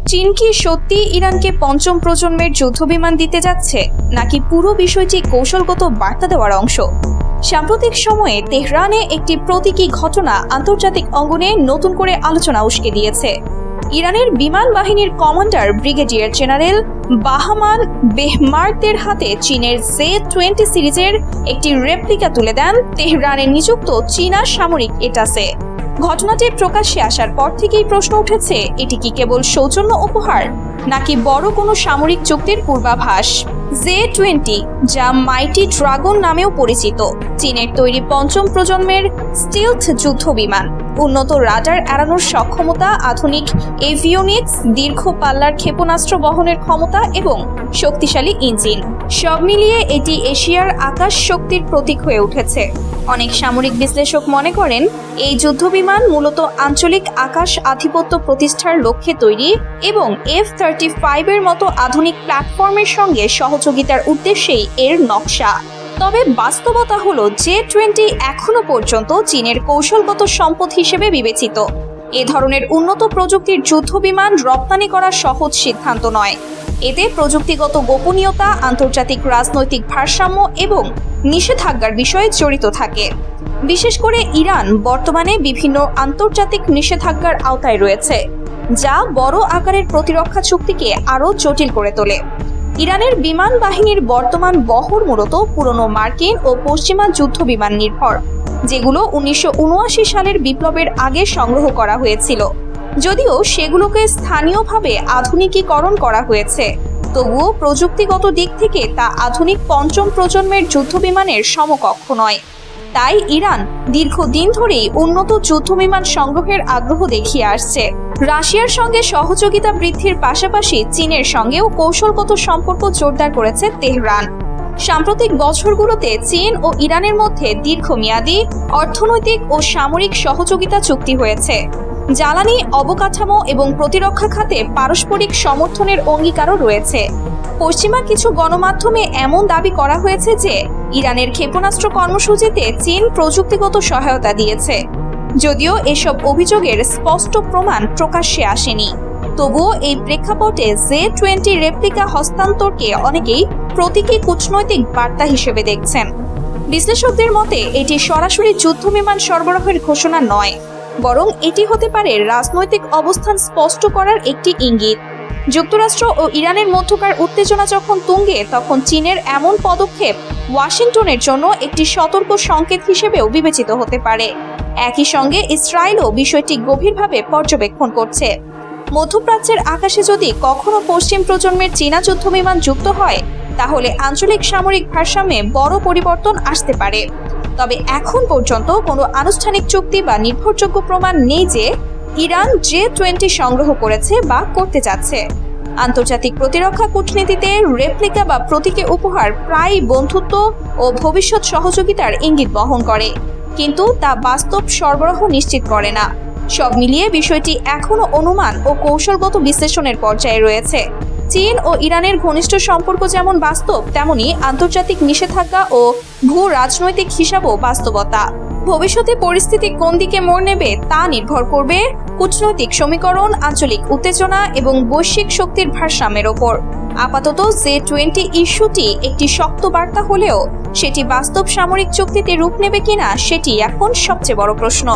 চীন কি সত্যি ইরানকে পঞ্চম প্রজন্মের যুদ্ধবিমান দিতে যাচ্ছে, নাকি পুরো বিষয়টি কৌশলগত বার্তা দেওয়ার অংশ? সাম্প্রতিক সময়ে তেহরানে একটি প্রতীকী ঘটনা আন্তর্জাতিক অঙ্গনে নতুন করে আলোচনা উস্কে দিয়েছে। ইরানের বিমান বাহিনীর কমান্ডার ব্রিগেডিয়ার জেনারেল বাহমান বেহমার্দের হাতে চীনের J-20 সিরিজের একটি রেপ্লিকা তুলে দেন তেহরানে নিযুক্ত চীনা সামরিক এটাসে। ঘটনাটি প্রকাশ্যে আসার পর থেকেই প্রশ্ন উঠেছে, এটি কি কেবল সৌজন্য উপহার, নাকি বড় কোনো সামরিক চুক্তির পূর্বাভাস? J-20, যা মাইটি ড্রাগন নামেও পরিচিত, চীনের তৈরি পঞ্চম প্রজন্মের স্টিলথ যুদ্ধ বিমান। উন্নত রাডার এড়ানোর সক্ষমতা, আধুনিক এভিওনিক্স, দীর্ঘ পাল্লার ক্ষেপণাস্ত্র বহনের ক্ষমতা এবং শক্তিশালী ইঞ্জিন, সব মিলিয়ে এটি এশিয়ার আকাশ শক্তির প্রতীক হয়ে উঠেছে। অনেক সামরিক বিশ্লেষক মনে করেন, এই যুদ্ধবিমান মূলত আঞ্চলিক আকাশ আধিপত্য প্রতিষ্ঠার লক্ষ্যে তৈরি এবং F-35 এর মতো আধুনিক প্ল্যাটফর্মের সঙ্গে সহযোগিতার উদ্দেশ্যেই এর নকশা। তবে বাস্তবতা হলো, J-20 এখনো পর্যন্ত চীনের কৌশলগত সম্পদ হিসেবে বিবেচিত। এ ধরনের উন্নত প্রযুক্তির যুদ্ধবিমান রপ্তানি করা সহজ সিদ্ধান্ত নয়। এতে প্রযুক্তিগত গোপনীয়তা, আন্তর্জাতিক রাজনৈতিক ভারসাম্য এবং নিষেধাজ্ঞার বিষয় জড়িত থাকে। বিশেষ করে ইরান বর্তমানে বিভিন্ন আন্তর্জাতিক নিষেধাজ্ঞার আওতায় রয়েছে, যা বড় আকারের প্রতিরক্ষা চুক্তিকে আরও জটিল করে তোলে। ইরানের বিমান বাহিনীর বর্তমান বহর মূলত পুরনো মার্কিন ও পশ্চিমা যুদ্ধ বিমান নির্ভর, যেগুলো 1979 সালের বিপ্লবের আগে সংগ্রহ করা হয়েছিল। যদিও সেগুলোকে স্থানীয়ভাবে আধুনিকীকরণ করা হয়েছে, তবুও প্রযুক্তিগত দিক থেকে তা আধুনিক পঞ্চম প্রজন্মের যুদ্ধবিমানের সমকক্ষ নয়। তাই ইরান দীর্ঘদিন ধরেই উন্নত যুদ্ধবিমান সংগ্রহের আগ্রহ দেখিয়ে আসছে। রাশিয়ার সঙ্গে সহযোগিতা বৃদ্ধির পাশাপাশি চীনের সঙ্গেও কৌশলগত সম্পর্ক জোরদার করেছে তেহরান। সাম্প্রতিক বছরগুলোতে চীন ও ইরানের মধ্যে দীর্ঘমেয়াদী অর্থনৈতিক ও সামরিক সহযোগিতা চুক্তি হয়েছে। জ্বালানি, অবকাঠামো এবং প্রতিরক্ষা খাতে পারস্পরিক সমর্থনের অঙ্গীকারও রয়েছে। পশ্চিমা কিছু গণমাধ্যমে এমন দাবি করা হয়েছে যে ইরানের ক্ষেপণাস্ত্র কর্মসূচিতে চীন প্রযুক্তিগত সহায়তা দিয়েছে। যদিও এসব অভিযোগের স্পষ্ট প্রমাণ প্রকাশ্যে আসেনি, তবুও এই প্রেক্ষাপটে J-20 রেপ্লিকা হস্তান্তরকে অনেকেই প্রতীকী কূটনৈতিক বার্তা হিসেবে দেখছেন। বিশ্লেষকদের মতে এটি সরাসরি যুদ্ধবিমান সরবরাহের ঘোষণা নয়, বরং এটি হতে পারে রাজনৈতিক অবস্থান স্পষ্ট করার একটি ইঙ্গিত। যুক্তরাষ্ট্র ও ইরানের মধ্যকার উত্তেজনা যখন তুঙ্গে, তখন চীনের এমন পদক্ষেপ ওয়াশিংটনের জন্য একটি সতর্ক সংকেত হিসেবেও বিবেচিত হতে পারে। একই সঙ্গে ইসরায়েলও বিষয়টি গভীরভাবে পর্যবেক্ষণ করছে। মধ্যপ্রাচ্যের আকাশে যদি কখনো পশ্চিম প্রজন্মের চীনা যুদ্ধবিমান যুক্ত হয়, তাহলে আঞ্চলিক সামরিক ভারসাম্যে বড় পরিবর্তন আসতে পারে। তবে এখন পর্যন্ত কোনো আনুষ্ঠানিক চুক্তি বা নির্ভরযোগ্য প্রমাণ নেই যে ইরান J-20 সংগ্রহ করেছে বা করতে যাচ্ছে। আন্তর্জাতিক প্রতিরক্ষা কূটনীতিতে রেপ্লিকা বা প্রতীকী উপহার প্রায়ই বন্ধুত্ব ও ভবিষ্যৎ সহযোগিতার ইঙ্গিত বহন করে, কিন্তু তা বাস্তব সরবরাহ নিশ্চিত করে না। সব মিলিয়ে বিষয়টি এখনও অনুমান ও কৌশলগত বিশ্লেষণের পর্যায়ে রয়েছে। চীন ও ইরানের ঘনিষ্ঠ সম্পর্ক যেমন বাস্তব, তেমনি আন্তর্জাতিক নিষেধাজ্ঞা ও ভূ রাজনৈতিক হিসাবও বাস্তবতা। ভবিষ্যতে পরিস্থিতি কোন দিকে মোড় নেবে তা নির্ভর করবে কূটনৈতিক সমীকরণ, আঞ্চলিক উত্তেজনা এবং বৈশ্বিক শক্তির ভারসাম্যের ওপর। আপাতত J-20 ইস্যুটি একটি শক্ত বার্তা হলেও সেটি বাস্তব সামরিক চুক্তিতে রূপ নেবে কিনা, সেটি এখন সবচেয়ে বড় প্রশ্ন।